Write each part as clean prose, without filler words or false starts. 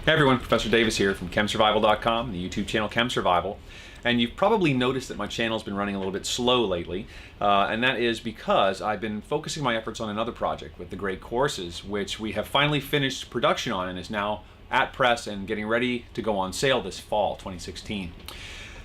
Hey everyone, Professor Davis here from ChemSurvival.com, the YouTube channel ChemSurvival. And you've probably noticed that my channel's been running a little bit slow lately, and that is because I've been focusing my efforts on another project with the Great Courses, which we have finally finished production on and is now at press and getting ready to go on sale this fall, 2016.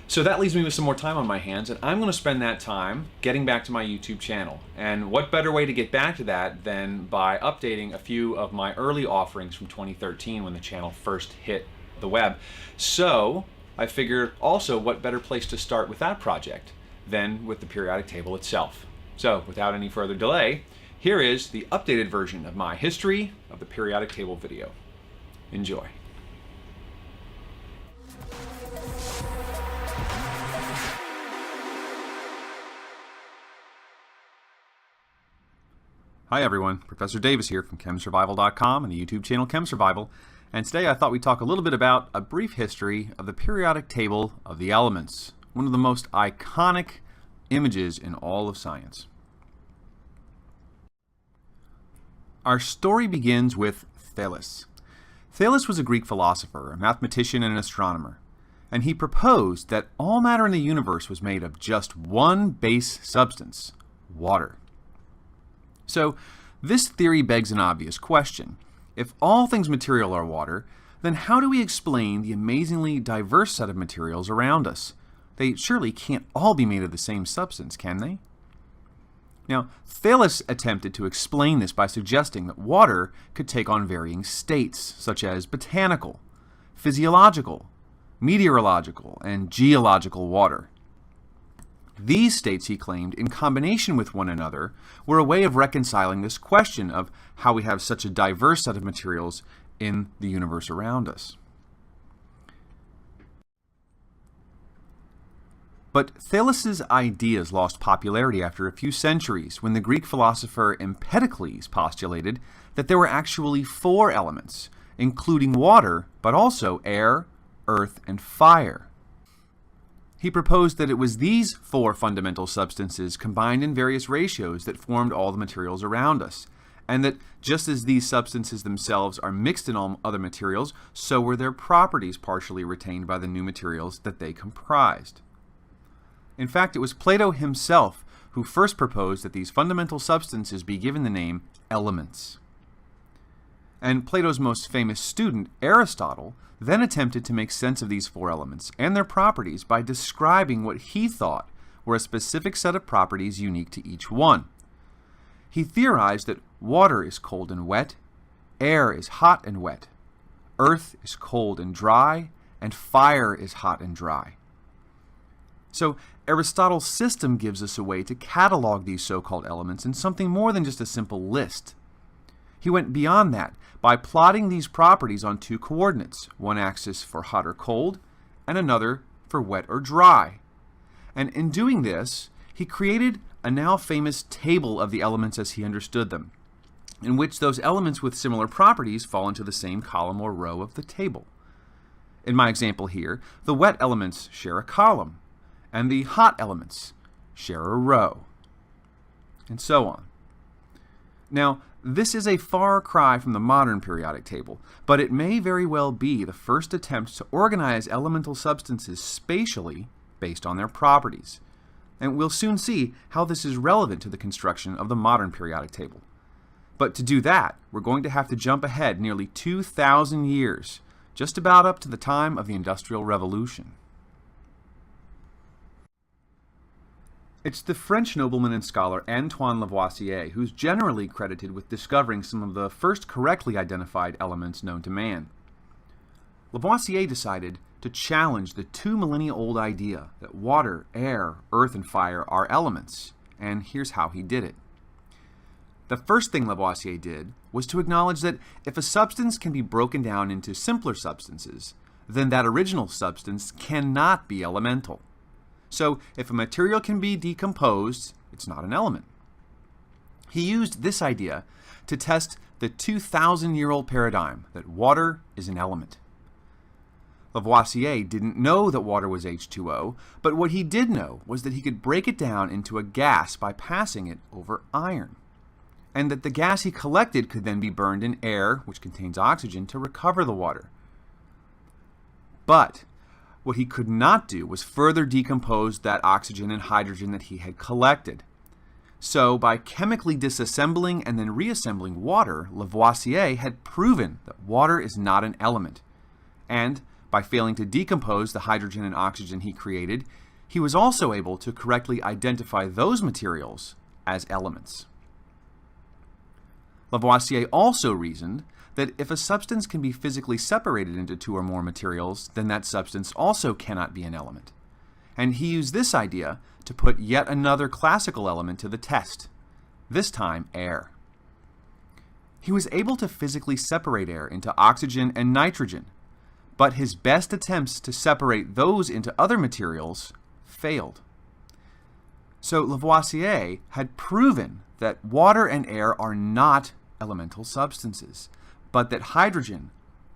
So that leaves me with some more time on my hands, and I'm going to spend that time getting back to my YouTube channel. And what better way to get back to that than by updating a few of my early offerings from 2013 when the channel first hit the web. So I figured also what better place to start with that project than with the periodic table itself. So without any further delay, here is the updated version of my history of the periodic table video. Enjoy. Hi everyone, Professor Davis here from ChemSurvival.com and the YouTube channel ChemSurvival, and today I thought we'd talk a little bit about a brief history of the periodic table of the elements, one of the most iconic images in all of science. Our story begins with Thales. Thales was a Greek philosopher, a mathematician, and an astronomer, and he proposed that all matter in the universe was made of just one base substance, water. So, this theory begs an obvious question. If all things material are water, then how do we explain the amazingly diverse set of materials around us? They surely can't all be made of the same substance, can they? Now, Thales attempted to explain this by suggesting that water could take on varying states, such as botanical, physiological, meteorological, and geological water. These states, he claimed, in combination with one another, were a way of reconciling this question of how we have such a diverse set of materials in the universe around us. But Thales's ideas lost popularity after a few centuries when the Greek philosopher Empedocles postulated that there were actually four elements, including water, but also air, earth, and fire. He proposed that it was these four fundamental substances combined in various ratios that formed all the materials around us, and that just as these substances themselves are mixed in all other materials, so were their properties partially retained by the new materials that they comprised. In fact, it was Plato himself who first proposed that these fundamental substances be given the name elements. And Plato's most famous student, Aristotle, then attempted to make sense of these four elements and their properties by describing what he thought were a specific set of properties unique to each one. He theorized that water is cold and wet, air is hot and wet, earth is cold and dry, and fire is hot and dry. So Aristotle's system gives us a way to catalog these so-called elements in something more than just a simple list. He went beyond that by plotting these properties on two coordinates, one axis for hot or cold, and another for wet or dry. And in doing this, he created a now famous table of the elements as he understood them, in which those elements with similar properties fall into the same column or row of the table. In my example here, the wet elements share a column, and the hot elements share a row, and so on. Now, this is a far cry from the modern periodic table, but it may very well be the first attempt to organize elemental substances spatially based on their properties. And we'll soon see how this is relevant to the construction of the modern periodic table. But to do that, we're going to have to jump ahead nearly 2,000 years, just about up to the time of the Industrial Revolution. It's the French nobleman and scholar Antoine Lavoisier who's generally credited with discovering some of the first correctly identified elements known to man. Lavoisier decided to challenge the 2 millennia-old idea that water, air, earth, and fire are elements, and here's how he did it. The first thing Lavoisier did was to acknowledge that if a substance can be broken down into simpler substances, then that original substance cannot be elemental. So, if a material can be decomposed, it's not an element. He used this idea to test the 2,000-year-old paradigm that water is an element. Lavoisier didn't know that water was H2O, but what he did know was that he could break it down into a gas by passing it over iron. and that the gas he collected could then be burned in air, which contains oxygen, to recover the water. But what he could not do was further decompose that oxygen and hydrogen that he had collected. So, by chemically disassembling and then reassembling water, Lavoisier had proven that water is not an element. And by failing to decompose the hydrogen and oxygen he created, he was also able to correctly identify those materials as elements. Lavoisier also reasoned that if a substance can be physically separated into two or more materials, then that substance also cannot be an element. And he used this idea to put yet another classical element to the test, this time air. He was able to physically separate air into oxygen and nitrogen, but his best attempts to separate those into other materials failed. So Lavoisier had proven that water and air are not elemental substances, but that hydrogen,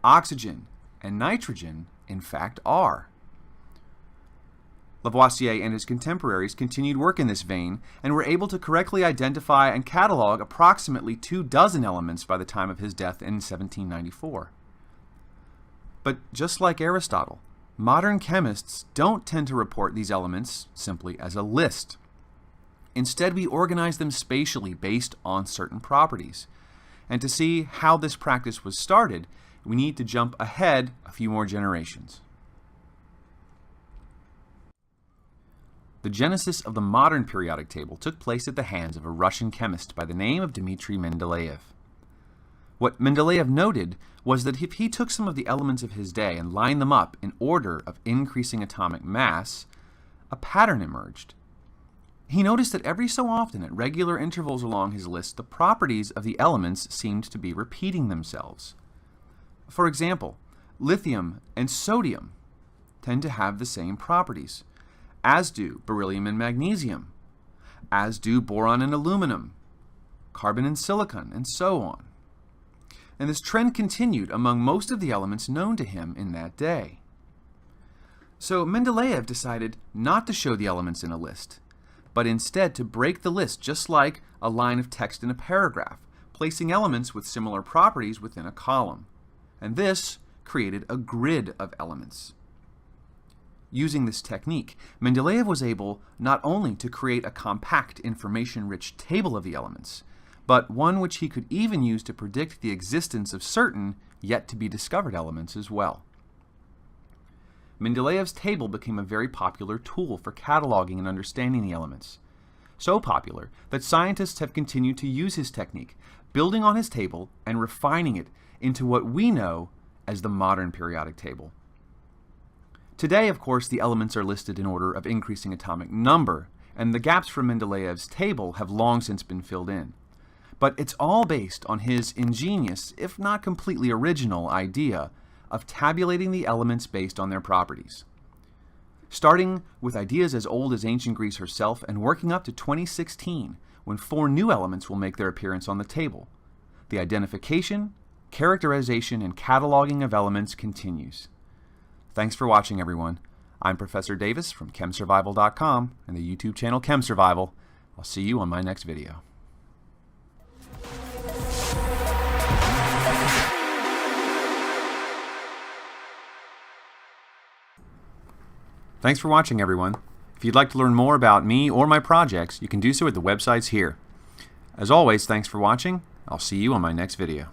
oxygen, and nitrogen, in fact, are. Lavoisier and his contemporaries continued work in this vein and were able to correctly identify and catalog approximately 24 elements by the time of his death in 1794. But just like Aristotle, modern chemists don't tend to report these elements simply as a list. Instead, we organize them spatially based on certain properties. And to see how this practice was started, we need to jump ahead a few more generations. The genesis of the modern periodic table took place at the hands of a Russian chemist by the name of Dmitry Mendeleev. What Mendeleev noted was that if he took some of the elements of his day and lined them up in order of increasing atomic mass, a pattern emerged. He noticed that every so often, at regular intervals along his list, the properties of the elements seemed to be repeating themselves. For example, lithium and sodium tend to have the same properties, as do beryllium and magnesium, as do boron and aluminum, carbon and silicon, and so on. And this trend continued among most of the elements known to him in that day. So Mendeleev decided not to show the elements in a list, but instead to break the list just like a line of text in a paragraph, placing elements with similar properties within a column. And this created a grid of elements. Using this technique, Mendeleev was able not only to create a compact, information-rich table of the elements, but one which he could even use to predict the existence of certain yet-to-be-discovered elements as well. Mendeleev's table became a very popular tool for cataloging and understanding the elements. So popular that scientists have continued to use his technique, building on his table and refining it into what we know as the modern periodic table. Today, of course, the elements are listed in order of increasing atomic number, and the gaps from Mendeleev's table have long since been filled in. But it's all based on his ingenious, if not completely original, idea of tabulating the elements based on their properties. Starting with ideas as old as ancient Greece herself and working up to 2016, when 4 new elements will make their appearance on the table. The identification, characterization, and cataloging of elements continues. Thanks for watching, everyone. I'm Professor Davis from ChemSurvival.com and the YouTube channel ChemSurvival. I'll see you on my next video. Thanks for watching, everyone. If you'd like to learn more about me or my projects, you can do so at the websites here. As always, thanks for watching. I'll see you on my next video.